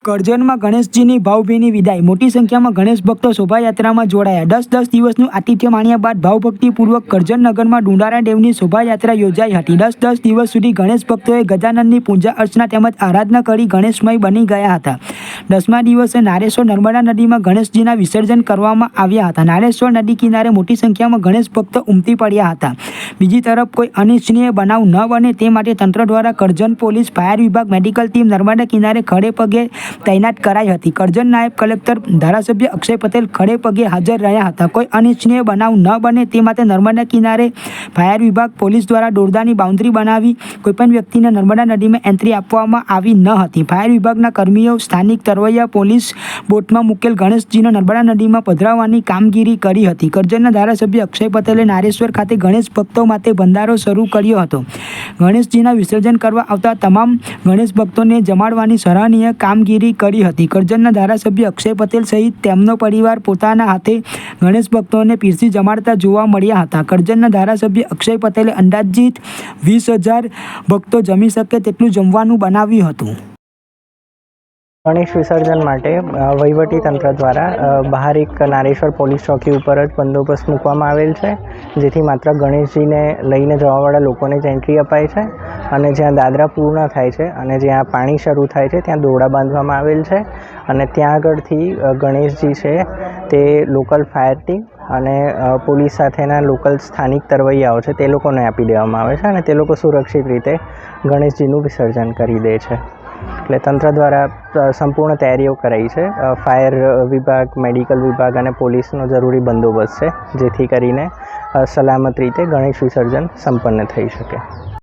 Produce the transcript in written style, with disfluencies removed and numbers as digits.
કરજણમાં ગણેશજીની ભાવભીની વિદાય. મોટી સંખ્યામાં ગણેશ ભક્તો શોભાયાત્રામાં જોડાયા. 10 દિવસનું આતિથ્ય માણ્યા બાદ ભાવભક્તિપૂર્વક કરજણ નગરમાં ડુંડારા દેવની શોભાયાત્રા યોજાઈ હતી. 10 દિવસ સુધી ગણેશ ભક્તોએ ગજાનનની પૂજા અર્ચના તેમજ આરાધના કરી ગણેશમય બની ગયા હતા. 10મા દિવસે નારેશ્વર નર્મદા નદીમાં ગણેશજીના વિસર્જન કરવામાં આવ્યા હતા. નારેશ્વર નદી કિનારે મોટી સંખ્યામાં ગણેશ ભક્તો ઉમટી પડ્યા હતા. બીજી તરફ કોઈ અનિચ્છનીય બનાવ ન બને તે માટે તંત્ર દ્વારા કરજણ પોલીસ, ફાયર વિભાગ, મેડિકલ ટીમ નર્મદા કિનારે ખડે પગે તૈનાત કરાઈ હતી. કરજણ નાયબ કલેક્ટર ધારાસભ્ય અક્ષય પટેલ ખડે પગે હાજર રહ્યા હતા. કોઈ અનિચ્છનીય બનાવ ન બને તે માટે નર્મદા કિનારે ફાયર વિભાગ, પોલીસ દ્વારા દોરડાની બાઉન્ડ્રી બનાવી કોઈપણ વ્યક્તિને નર્મદા નદીમાં એન્ટ્રી આપવામાં આવી ન હતી. ફાયર વિભાગના કર્મીઓ સ્થાનિક તરવૈયા પોલીસ બોટમાં મૂકેલ ગણેશજીને નર્મદા નદીમાં પધરાવવાની કામગીરી કરી હતી. કરજણના ધારાસભ્ય અક્ષય પટેલે નારેશ્વર ખાતે ગણેશ ભક્તો માટે ભંડારો શરૂ કર્યો હતો. ગણેશજીના વિસર્જન કરવા આવતા તમામ ગણેશ ભક્તોને જમાડવાની સરાહનીય કામગીરી કરી હતી. કરજણના ધારાસભ્ય અક્ષય પટેલ સહિત તેમનો પરિવાર પોતાના હાથે ગણેશ ભક્તોને પીરસી જમાડતા જોવા મળ્યા હતા. કરજણના ધારાસભ્ય અક્ષય પટેલે અંદાજિત 20,000 ભક્તો જમી શકે તેટલું જમવાનું બનાવ્યું હતું. ગણેશ વિસર્જન માટે વહીવટી તંત્ર દ્વારા બહાર એક નારેશ્વર પોલીસ ચોકી ઉપર જ બંદોબસ્ત મૂકવામાં આવેલ છે, જેથી માત્ર ગણેશજીને લઈને જવાવાળા લોકોને જ એન્ટ્રી અપાય છે અને જ્યાં દાદરા પૂર્ણ થાય છે અને જ્યાં પાણી શરૂ થાય છે ત્યાં દોરડા બાંધવામાં આવેલ છે અને ત્યાં આગળથી ગણેશજી છે તે લોકલ ફાયર ટીમ અને પોલીસ સાથેના લોકલ સ્થાનિક તરવૈયાઓ છે તે લોકોને આપી દેવામાં આવે છે અને તે લોકો સુરક્ષિત રીતે ગણેશજીનું વિસર્જન કરી દે છે. એટલે તંત્ર દ્વારા સંપૂર્ણ તૈયારીઓ કરાઈ છે. ફાયર વિભાગ, મેડિકલ વિભાગ અને પોલીસનો જરૂરી બંદોબસ્ત છે, જેથી કરીને સલામત રીતે ગણેશ વિસર્જન સંપન્ન થઈ શકે.